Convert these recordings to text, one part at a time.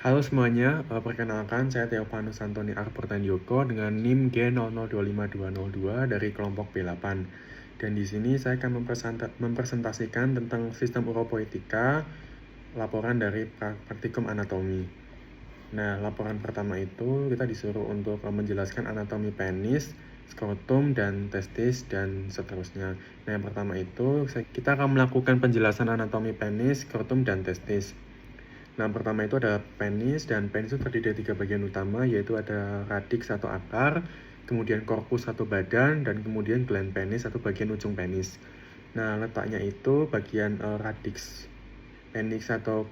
Halo semuanya, perkenalkan saya Theophanus Antoni Arportandioko dengan NIM G002522 dari kelompok B8. Dan di sini saya akan mempresentasikan tentang sistem uropoetika, laporan dari praktikum anatomi. Nah, laporan pertama itu kita disuruh untuk menjelaskan anatomi penis, skrotum, dan testis, dan seterusnya. Nah, yang pertama itu kita akan melakukan penjelasan anatomi penis, skrotum, dan testis. Nah, pertama itu ada penis, dan penis itu terdiri dari 3 bagian utama, yaitu ada radix atau akar, kemudian korpus atau badan, dan kemudian gland penis atau bagian ujung penis. Nah, letaknya itu bagian radix penis atau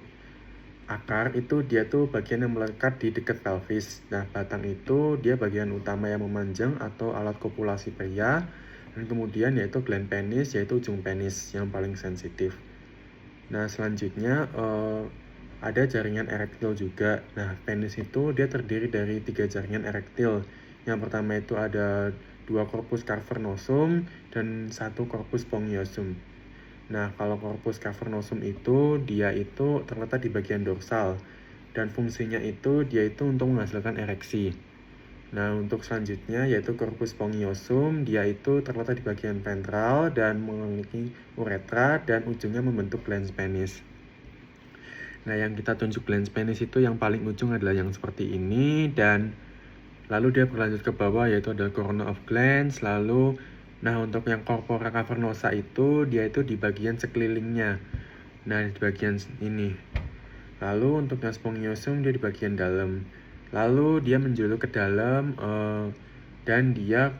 akar itu dia tuh bagian yang melekat di dekat pelvis. Nah, batang itu dia bagian utama yang memanjang atau alat kopulasi pria, dan kemudian yaitu gland penis, yaitu ujung penis yang paling sensitif. Nah, selanjutnya ada jaringan erektil juga. Nah, penis itu dia terdiri dari 3 jaringan erektil. Yang pertama itu ada 2 korpus cavernosum dan 1 korpus spongiosum. Nah, kalau korpus cavernosum itu dia itu terletak di bagian dorsal dan fungsinya itu dia itu untuk menghasilkan ereksi. Nah, untuk selanjutnya yaitu korpus spongiosum, dia itu terletak di bagian ventral dan memiliki uretra dan ujungnya membentuk glans penis. Nah, yang kita tunjuk glans penis itu yang paling ujung adalah yang seperti ini, dan lalu dia berlanjut ke bawah yaitu ada corona of glans. Lalu, nah untuk yang corpora cavernosa itu dia itu di bagian sekelilingnya. Nah, di bagian ini. Lalu untuk yang spongiosum dia di bagian dalam. Lalu dia menjulur ke dalam dan dia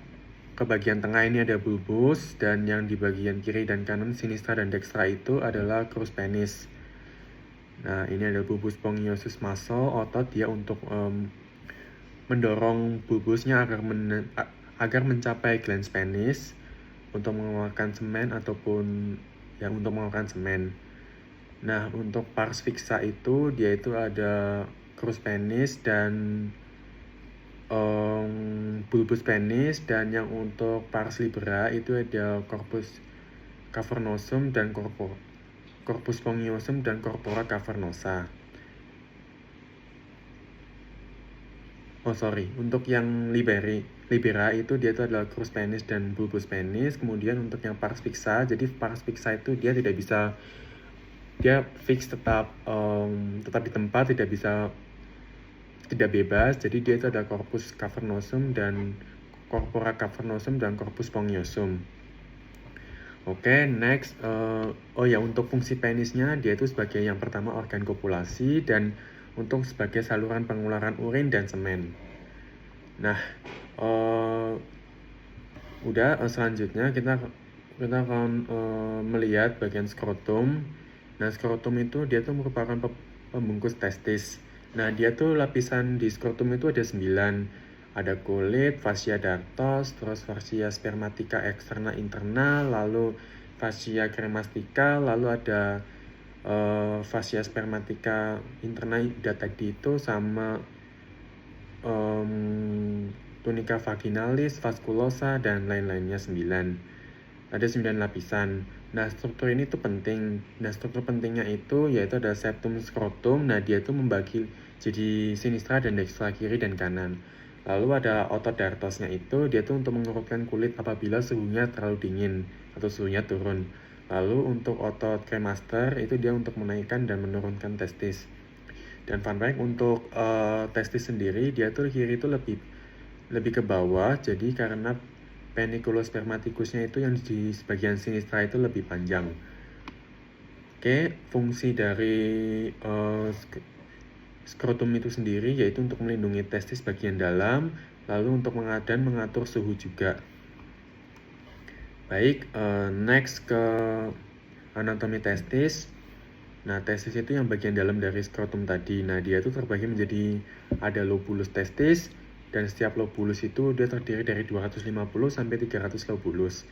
ke bagian tengah ini ada bulbus, dan yang di bagian kiri dan kanan sinistra dan dextra itu adalah crus penis. Nah, ini ada bulbus spongiosus muscle, otot dia untuk mendorong bulbusnya agar mencapai glans penis untuk mengeluarkan semen ataupun yang untuk mengeluarkan semen. Nah, untuk pars fixa itu dia itu ada crus penis dan bulbus penis, dan yang untuk pars libera itu ada corpus cavernosum dan corpus spongiosum dan corpora cavernosa. Untuk yang libera itu dia itu adalah crus penis dan bulbus penis. Kemudian untuk yang pars fixa, jadi pars fixa itu dia tidak bisa, dia fix tetap di tempat, tidak bebas. Jadi dia itu ada corpus cavernosum dan corpora cavernosum dan corpus spongiosum. Oke, next. Untuk fungsi penisnya dia itu sebagai yang pertama organ kopulasi dan untuk sebagai saluran pengeluaran urin dan semen. Nah, selanjutnya kita akan melihat bagian skrotum. Nah, skrotum itu dia tuh merupakan pembungkus testis. Nah, dia tuh lapisan di skrotum itu ada 9. Ada kulit, fascia dartos, terus fascia spermatica eksterna interna, lalu fascia cremastica, lalu ada fascia spermatica interna tadi itu, sama tunica vaginalis, vasculosa, dan lain-lainnya 9. Ada 9 lapisan. Nah, struktur ini tuh penting. Nah, struktur pentingnya itu yaitu ada septum skrotum. Nah, dia tuh membagi jadi sinistra dan dextra, kiri dan kanan. Lalu ada otot dartosnya itu dia tuh untuk mengurutkan kulit apabila suhunya terlalu dingin atau suhunya turun. Lalu untuk otot cremaster itu dia untuk menaikkan dan menurunkan testis. Dan fun fact untuk testis sendiri dia tuh kiri itu lebih ke bawah, jadi karena peniculus spermaticusnya itu yang di bagian sinistra itu lebih panjang. Oke, fungsi dari skrotum itu sendiri yaitu untuk melindungi testis bagian dalam, lalu untuk mengatur suhu juga. Baik, next ke anatomi testis. Nah, testis itu yang bagian dalam dari skrotum tadi. Nah, dia itu terbagi menjadi ada lobulus testis, dan setiap lobulus itu dia terdiri dari 250 sampai 300 lobulus.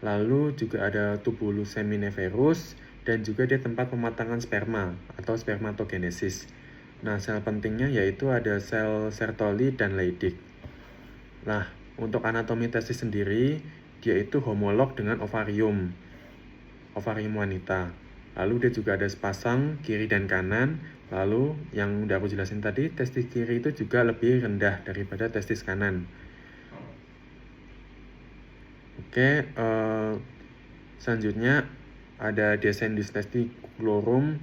Lalu juga ada tubulus seminiferus, dan juga dia tempat pematangan sperma atau spermatogenesis. Nah, sel pentingnya yaitu ada sel Sertoli dan Leydig. Nah, untuk anatomi testis sendiri, dia itu homolog dengan ovarium wanita. Lalu dia juga ada sepasang kiri dan kanan, Lalu yang udah aku jelasin tadi, testis kiri itu juga lebih rendah daripada testis kanan. Oke, selanjutnya ada descendus testicularum.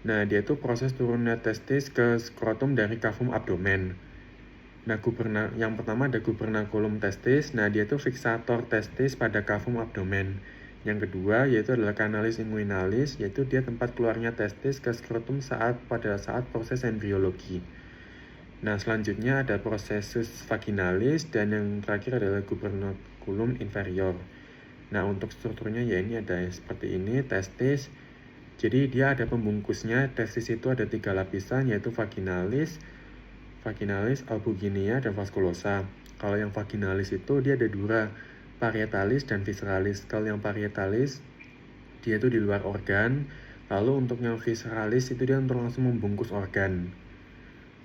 Nah, dia itu proses turunnya testis ke skrotum dari cavum abdomen. Nah, yang pertama ada gubernaculum testis. Nah, dia itu fiksator testis pada cavum abdomen. Yang kedua yaitu adalah canalis inguinalis, yaitu dia tempat keluarnya testis ke skrotum pada saat proses embriologi. Nah, selanjutnya ada processus vaginalis, dan yang terakhir adalah gubernaculum inferior. Nah, untuk strukturnya ya ini ada seperti ini, testis. Jadi dia ada pembungkusnya. Testis itu ada 3 lapisan, yaitu vaginalis, albuginea, dan vasculosa. Kalau yang vaginalis itu dia ada dura, parietalis dan visceralis. Kalau yang parietalis dia itu di luar organ. Lalu untuk yang visceralis itu dia untuk langsung membungkus organ.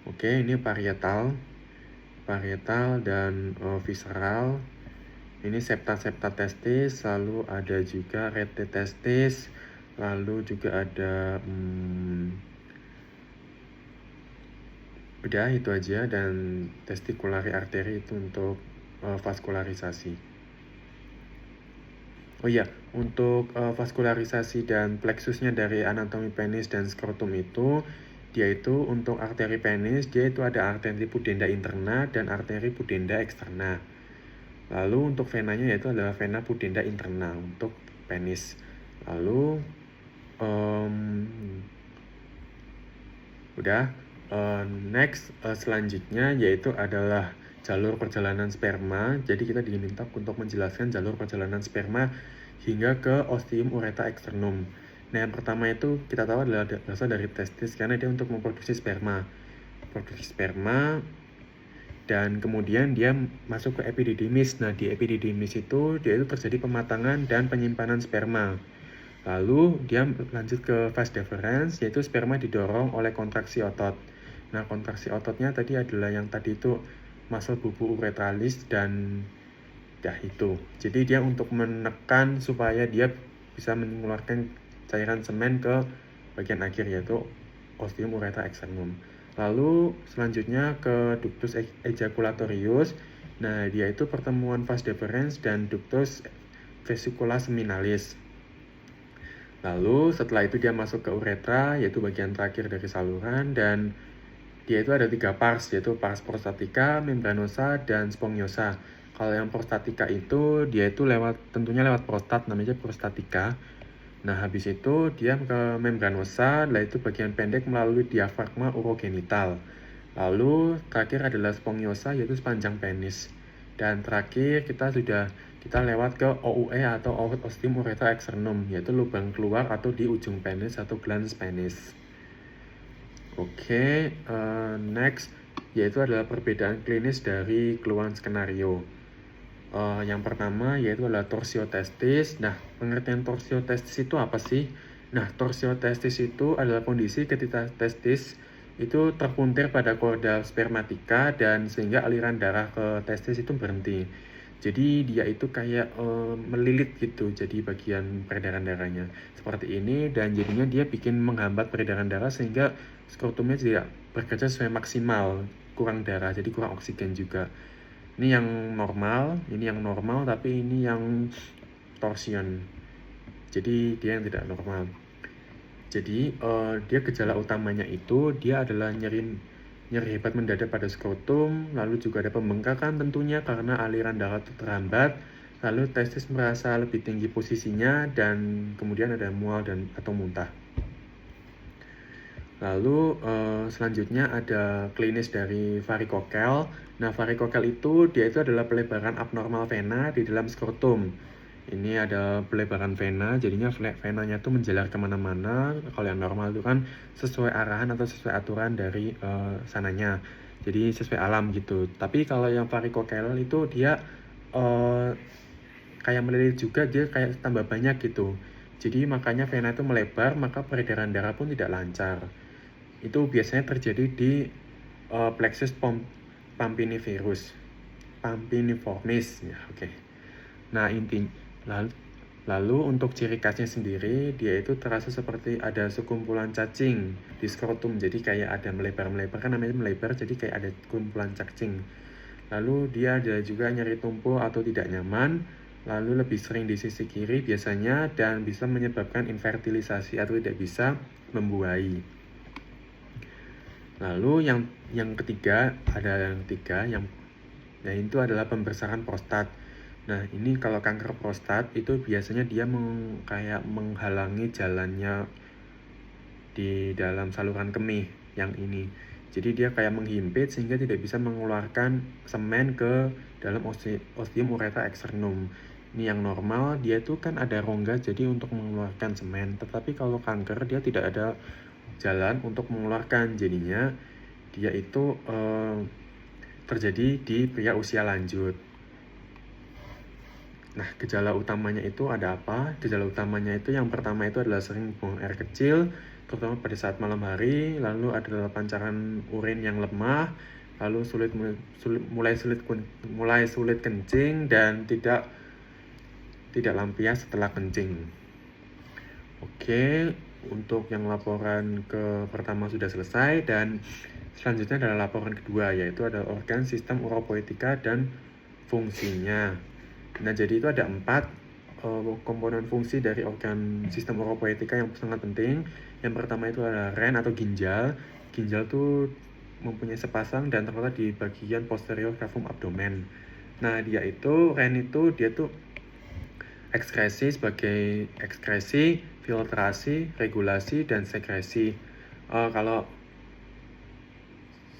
Oke, ini parietal dan visceral. Ini septa testis, lalu ada juga rete testis, lalu juga ada udah itu aja, dan testiculari artery itu untuk vaskularisasi. Oh iya, untuk vaskularisasi dan plexusnya dari anatomi penis dan skrotum itu, dia itu untuk arteri penis, dia itu ada arteri pudenda interna dan arteri pudenda eksterna. Lalu untuk venanya yaitu adalah vena pudenda interna untuk penis. Lalu next selanjutnya yaitu adalah jalur perjalanan sperma. Jadi kita diminta untuk menjelaskan jalur perjalanan sperma hingga ke ostium ureta externum. Nah, yang pertama itu kita tahu adalah berasal dari testis karena dia untuk memproduksi sperma. Dan kemudian dia masuk ke epididymis. Nah, di epididymis itu dia itu terjadi pematangan dan penyimpanan sperma. Lalu dia lanjut ke vas deferens, yaitu sperma didorong oleh kontraksi otot. Nah, kontraksi ototnya tadi adalah yang tadi itu muscle bubu uretralis dan itu. Jadi dia untuk menekan supaya dia bisa mengeluarkan cairan semen ke bagian akhir, yaitu ostium ureta externum. Lalu selanjutnya ke ductus ejaculatorius. Nah, dia itu pertemuan vas deferens dan ductus vesicula seminalis. Lalu setelah itu dia masuk ke uretra, yaitu bagian terakhir dari saluran, dan dia itu ada 3 pars, yaitu pars prostatica, membranosa, dan spongiosa. Kalau yang prostatica itu dia itu tentunya lewat prostat, namanya prostatica. Nah, habis itu dia ke membranosa, itu bagian pendek melalui diafragma urogenital. Lalu terakhir adalah spongiosa, yaitu sepanjang penis. Dan terakhir kita lewat ke OUE atau ostium ureta externum, yaitu lubang keluar atau di ujung penis atau glans penis. Oke, next yaitu adalah perbedaan klinis dari keluhan skenario. Yang pertama yaitu adalah torsiotestis. Nah, pengertian torsiotestis itu apa sih? Nah, torsiotestis itu adalah kondisi ketika testis itu terpuntir pada korda spermatika dan sehingga aliran darah ke testis itu berhenti. Jadi dia itu kayak melilit gitu, jadi bagian peredaran darahnya seperti ini, dan jadinya dia bikin menghambat peredaran darah sehingga skrotumnya tidak bekerja sesuai maksimal, kurang darah, jadi kurang oksigen juga. Ini yang normal, tapi ini yang torsion. Jadi dia yang tidak normal. Jadi dia gejala utamanya itu dia adalah nyeri hebat mendadak pada skrotum, lalu juga ada pembengkakan tentunya karena aliran darah itu terhambat, lalu testis merasa lebih tinggi posisinya, dan kemudian ada mual atau muntah. Lalu selanjutnya ada klinis dari varikokel. Nah, varikokel itu dia itu adalah pelebaran abnormal vena di dalam skrotum. Ini ada pelebaran vena, jadinya venanya itu menjalar kemana-mana. Kalau yang normal itu kan sesuai arahan atau sesuai aturan dari sananya, jadi sesuai alam gitu. Tapi kalau yang varikokel itu dia kayak melilit juga, dia kayak tambah banyak gitu. Jadi makanya vena itu melebar, maka peredaran darah pun tidak lancar. Itu biasanya terjadi di plexus pampiniformis ya, oke. Nah, Lalu untuk ciri khasnya sendiri, dia itu terasa seperti ada sekumpulan cacing di skrotum. Jadi kayak ada melebar-melebar, kan namanya melebar, jadi kayak ada kumpulan cacing. Lalu dia ada juga nyeri tumpul atau tidak nyaman. Lalu lebih sering di sisi kiri biasanya dan bisa menyebabkan infertilisasi atau tidak bisa membuahi. Lalu yang ketiga, ada yang ketiga yang itu adalah pembesaran prostat. Nah, ini kalau kanker prostat itu biasanya dia kayak menghalangi jalannya di dalam saluran kemih yang ini. Jadi dia kayak menghimpit sehingga tidak bisa mengeluarkan semen ke dalam ostium ureter externum. Ini yang normal, dia itu kan ada rongga jadi untuk mengeluarkan semen. Tetapi kalau kanker dia tidak ada jalan untuk mengeluarkan. Jadinya dia itu terjadi di pria usia lanjut. Nah, gejala utamanya itu ada apa? Gejala utamanya itu yang pertama itu adalah sering buang air kecil, terutama pada saat malam hari, lalu adalah pancaran urin yang lemah, lalu mulai sulit kencing dan tidak lampias setelah kencing. Oke, untuk yang laporan ke pertama sudah selesai dan selanjutnya adalah laporan kedua, yaitu adalah organ sistem uropoetika dan fungsinya. Nah, jadi itu ada 4 komponen fungsi dari organ sistem uropoetika yang sangat penting. Yang pertama itu adalah ren atau ginjal. Ginjal itu mempunyai sepasang dan terletak di bagian posterior cavum abdomen. Nah, ren itu dia tuh ekskresi sebagai ekskresi, filtrasi, regulasi, dan sekresi. Kalau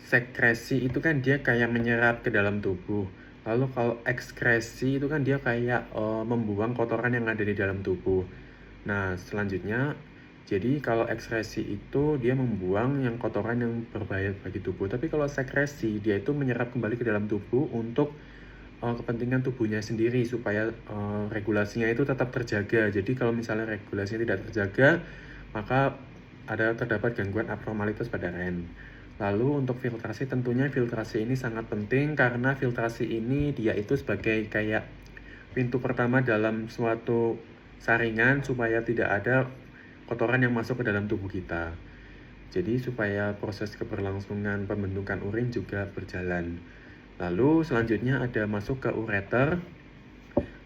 sekresi itu kan dia kayak menyerap ke dalam tubuh. Lalu kalau ekskresi itu kan dia kayak membuang kotoran yang ada di dalam tubuh. Nah, selanjutnya, jadi kalau ekskresi itu dia membuang yang kotoran yang berbahaya bagi tubuh. Tapi kalau sekresi, dia itu menyerap kembali ke dalam tubuh untuk kepentingan tubuhnya sendiri supaya regulasinya itu tetap terjaga. Jadi kalau misalnya regulasinya tidak terjaga, maka terdapat gangguan abnormalitas pada ren. Lalu untuk filtrasi, tentunya filtrasi ini sangat penting karena filtrasi ini dia itu sebagai kayak pintu pertama dalam suatu saringan supaya tidak ada kotoran yang masuk ke dalam tubuh kita. Jadi supaya proses keberlangsungan pembentukan urin juga berjalan. Lalu selanjutnya ada masuk ke ureter.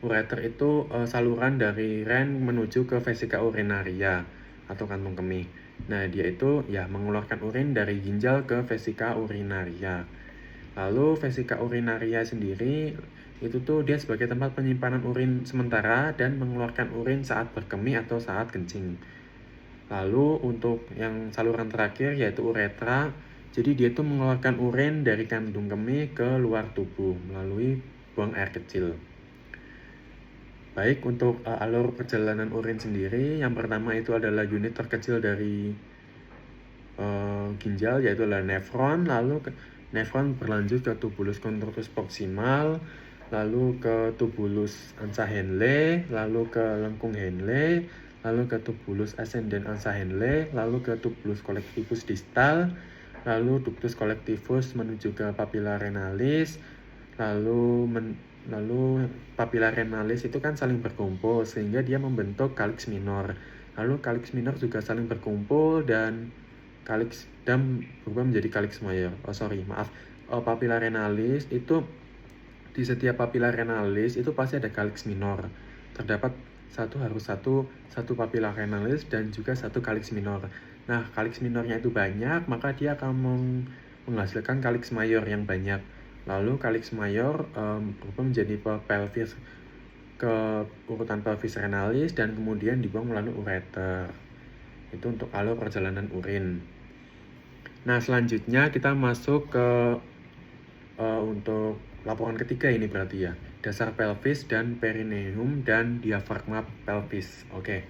Ureter itu saluran dari ren menuju ke vesika urinaria atau kantung kemih. Nah, dia itu ya mengeluarkan urin dari ginjal ke vesika urinaria. Lalu vesika urinaria sendiri itu tuh dia sebagai tempat penyimpanan urin sementara dan mengeluarkan urin saat berkemih atau saat kencing. Lalu untuk yang saluran terakhir yaitu uretra, jadi dia tuh mengeluarkan urin dari kantung kemih ke luar tubuh melalui buang air kecil. Baik, untuk alur perjalanan urin sendiri, yang pertama itu adalah unit terkecil dari ginjal, yaitu adalah nefron. Lalu nefron berlanjut ke tubulus contortus proximal, lalu ke tubulus ansa Henle, lalu ke lengkung Henle, lalu ke tubulus ascendens ansa Henle, lalu ke tubulus collectivus distal, lalu ductus collectivus menuju ke papilla renalis, lalu papilla renalis itu kan saling berkumpul sehingga dia membentuk calyx minor. Lalu calyx minor juga saling berkumpul dan berubah menjadi calyx mayor. Papilla renalis itu di setiap papilla renalis itu pasti ada calyx minor. Terdapat satu papilla renalis dan juga satu calyx minor. Nah, calyx minornya itu banyak, maka dia akan menghasilkan calyx mayor yang banyak. Lalu calyx mayor berubah menjadi pelvis ke urutan pelvis renalis dan kemudian dibuang melalui ureter. Itu untuk alur perjalanan urin. Nah, selanjutnya kita masuk ke untuk laporan ketiga ini berarti ya. Dasar pelvis dan perineum dan diafragma pelvis. Oke.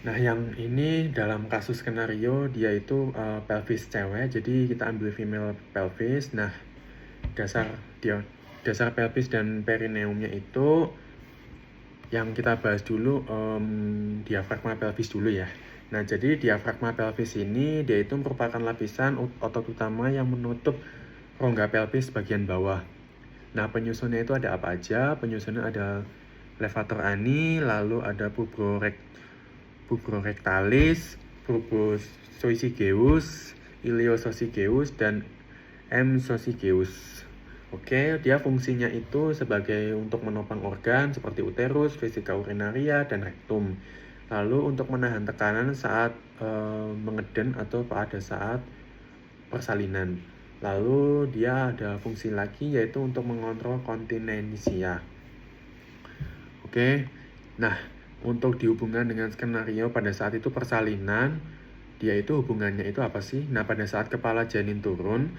Nah, yang ini dalam kasus skenario dia itu pelvis cewek, jadi kita ambil female pelvis. Nah, dasar pelvis dan perineumnya itu yang kita bahas dulu diafragma pelvis dulu ya. Nah, jadi diafragma pelvis ini dia itu merupakan lapisan otot utama yang menutup rongga pelvis bagian bawah. Nah, penyusunnya itu ada apa aja? Penyusunnya ada levator ani, lalu ada pubrorectalis, pubus zoesigeus, iliososigeus, dan M. zosigeus. Oke, dia fungsinya itu sebagai untuk menopang organ seperti uterus, vesika urinaria, dan rektum. Lalu untuk menahan tekanan saat mengeden atau pada saat persalinan. Lalu dia ada fungsi lagi yaitu untuk mengontrol kontinensia. Oke, nah untuk dihubungkan dengan skenario pada saat itu persalinan, dia itu hubungannya itu apa sih? Nah pada saat kepala janin turun,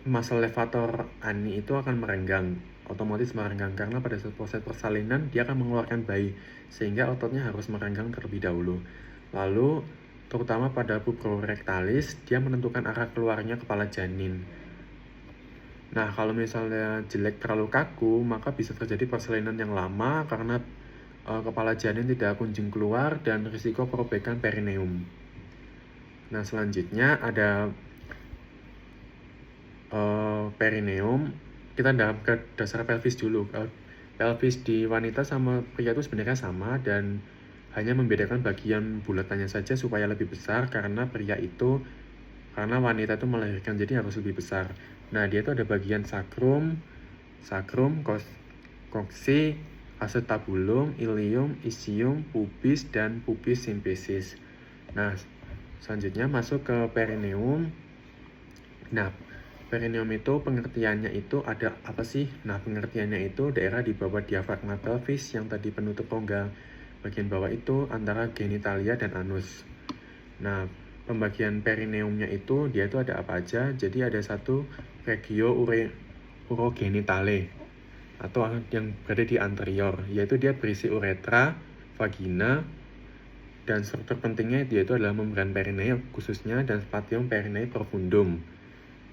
muscle levator ani itu akan merenggang, otomatis merenggang karena pada saat proses persalinan dia akan mengeluarkan bayi, sehingga ototnya harus merenggang terlebih dahulu. Lalu terutama pada pubrorectalis, dia menentukan arah keluarnya kepala janin. Nah, kalau misalnya jelek terlalu kaku, maka bisa terjadi persalinan yang lama karena kepala janin tidak kunjung keluar dan risiko perobekan perineum. Nah, selanjutnya ada perineum. Kita dalam ke dasar pelvis dulu. Pelvis di wanita sama pria itu sebenarnya sama dan hanya membedakan bagian bulatannya saja supaya lebih besar karena wanita itu melahirkan jadi harus lebih besar. Nah, dia itu ada bagian sacrum, coccyx, acetabulum, ilium, ischium, pubis, dan pubis symphysis. Nah, selanjutnya masuk ke perineum. Nah, perineum itu pengertiannya itu ada apa sih? Nah, pengertiannya itu daerah di bawah diafragma pelvis yang tadi penutup rongga bagian bawah itu antara genitalia dan anus. Nah, pembagian perineumnya itu dia itu ada apa aja? Jadi ada satu regio urogenitale atau yang berada di anterior, yaitu dia berisi uretra, vagina, dan struktur pentingnya dia itu adalah membran perineum khususnya dan spatium perineum profundum.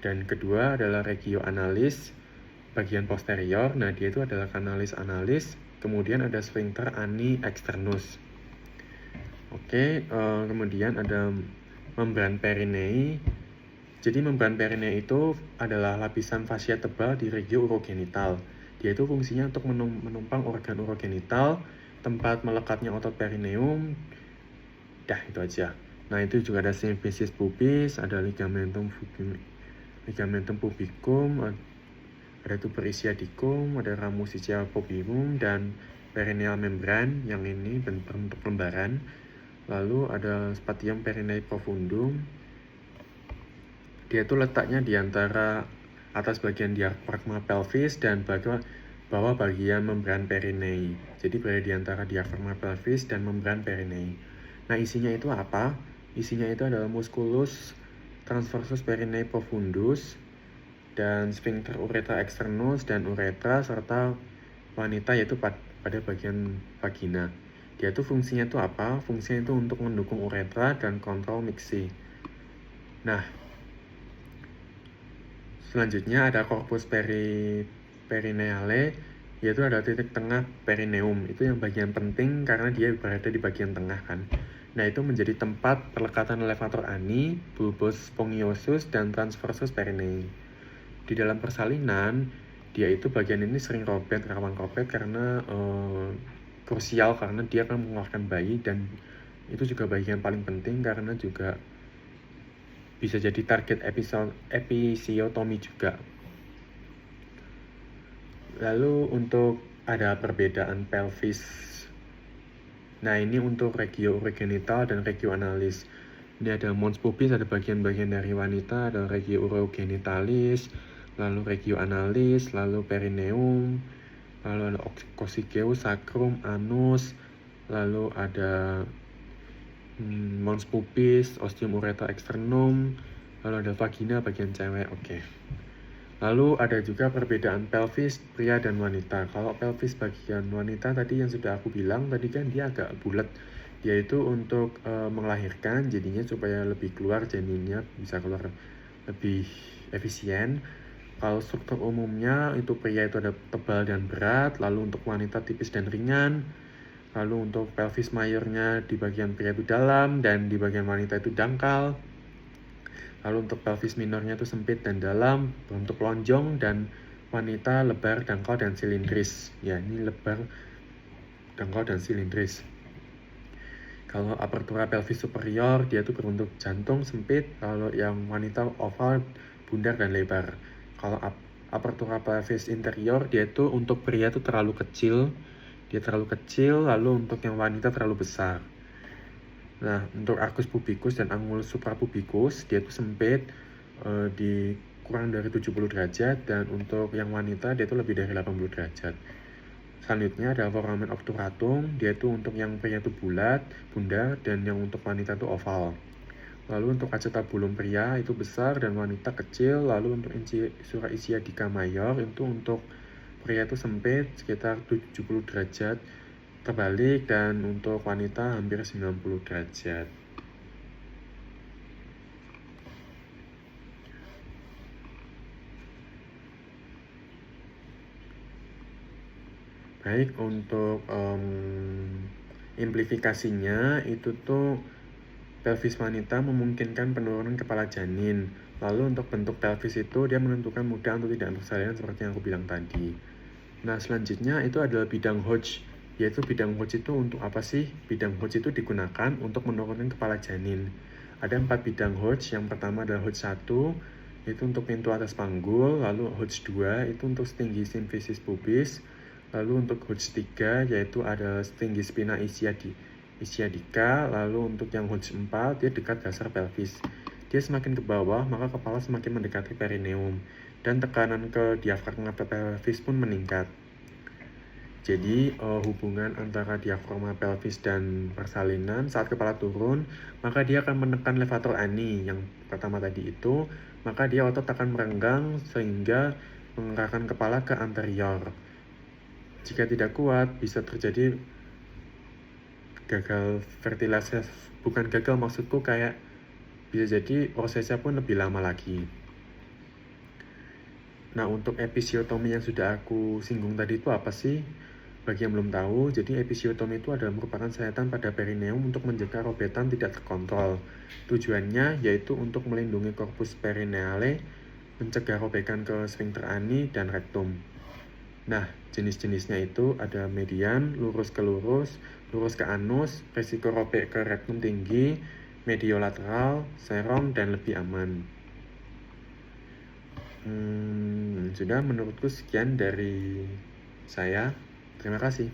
Dan kedua adalah regio analis bagian posterior. Nah, dia itu adalah canalis analis, kemudian ada sphincter ani externus. Oke, kemudian ada membran perineum. Jadi membran perineum itu adalah lapisan fascia tebal di regio urogenital. Dia itu fungsinya untuk menumpang organ urogenital, tempat melekatnya otot perineum. Itu aja. Nah, itu juga ada symphysis pubis, ada ligamentum pubicum, ada tuber ischiadicum, ada ramus ischial pubium, dan perineal membran yang ini bentuk lembaran. Lalu ada spatium perineum profundum. Dia itu letaknya di antara atas bagian diafragma pelvis dan bawah bagian membran perineum. Jadi berada di antara diafragma pelvis dan membran perineum. Nah, isinya itu apa? Isinya itu adalah musculus transversus perineum profundus dan sphincter uretra externus dan uretra serta wanita yaitu pada bagian vagina. Dia itu fungsinya itu apa? Fungsinya itu untuk mendukung uretra dan kontrol mixi. Nah, selanjutnya ada corpus perineale, yaitu ada titik tengah perineum. Itu yang bagian penting karena dia berada di bagian tengah kan. Nah, itu menjadi tempat perlekatan levator ani, bulbus spongiosus, dan transversus perineum. Di dalam persalinan, dia itu bagian ini sering rawan robek karena krusial karena dia akan mengeluarkan bayi, dan itu juga bagian paling penting karena juga bisa jadi target episiotomi juga. Lalu untuk ada perbedaan pelvis. Nah, ini untuk regio urogenital dan regio analis. Ini ada mons pubis, ada bagian-bagian dari wanita, ada regio urogenitalis, lalu regio analis, lalu perineum, lalu ada coccygeus, sacrum, anus, lalu ada mons pubis, ostium uretra externum, lalu ada vagina bagian cewek. Oke. Lalu ada juga perbedaan pelvis pria dan wanita. Kalau pelvis bagian wanita tadi yang sudah aku bilang tadi kan dia agak bulat, yaitu untuk melahirkan, jadinya supaya lebih keluar janinnya bisa keluar lebih efisien. Kalau struktur umumnya itu pria itu ada tebal dan berat, lalu untuk wanita tipis dan ringan. Lalu untuk pelvis mayornya di bagian pria itu dalam dan di bagian wanita itu dangkal. Lalu untuk pelvis minornya itu sempit dan dalam, bentuk lonjong, dan wanita lebar, dangkal, dan silindris. Ya, ini lebar, dangkal dan silindris. Kalau apertura pelvis superior, dia itu berbentuk jantung sempit, kalau yang wanita oval, bundar, dan lebar. Kalau apertura pelvis interior, dia itu untuk pria itu terlalu kecil, lalu untuk yang wanita terlalu besar. Nah, untuk arcus pubicus dan angulus suprapubicus, dia itu sempit, di kurang dari 70 derajat, dan untuk yang wanita dia itu lebih dari 80 derajat. Selanjutnya ada foramen obturatum, dia itu untuk yang pria itu bulat, bundar, dan yang untuk wanita itu oval. Lalu untuk acetabulum pria itu besar dan wanita kecil. Lalu untuk sura isiadica mayor itu untuk pria itu sempit sekitar 70 derajat terbalik, dan untuk wanita hampir 90 derajat. Baik, untuk implifikasinya itu tuh pelvis wanita memungkinkan penurunan kepala janin. Lalu untuk bentuk pelvis itu dia menentukan mudah untuk tidak bersalinan seperti yang aku bilang tadi. Nah, selanjutnya itu adalah bidang Hodge. Yaitu bidang Hodge itu untuk apa sih? Bidang Hodge itu digunakan untuk menurunkan kepala janin. Ada 4 bidang Hodge. Yang pertama adalah Hodge 1, itu untuk pintu atas panggul. Lalu Hodge 2 itu untuk setinggi simfisis pubis. Lalu untuk Hodge 3 yaitu ada setinggi spina isiadica. Lalu untuk yang Hodge 4 dia dekat dasar pelvis. Dia semakin ke bawah maka kepala semakin mendekati perineum, dan tekanan ke diafragma pelvis pun meningkat. Jadi hubungan antara diafragma pelvis dan persalinan saat kepala turun, maka dia akan menekan levator ani yang pertama tadi itu, maka dia otot akan merenggang sehingga mengarahkan kepala ke anterior. Jika tidak kuat, bisa terjadi gagal fertilisasi. Bukan gagal, maksudku kayak bisa jadi prosesnya pun lebih lama lagi. Nah, untuk episiotomi yang sudah aku singgung tadi itu apa sih? Bagi yang belum tahu, jadi episiotomi itu adalah merupakan sayatan pada perineum untuk mencegah robetan tidak terkontrol. Tujuannya yaitu untuk melindungi corpus perineale, mencegah robekan ke sphincter ani dan rektum. Nah, jenis-jenisnya itu ada median, lurus ke lurus ke anus, risiko robek ke rektum tinggi, mediolateral, serong, dan lebih aman. Sudah, menurutku sekian dari saya. Terima kasih.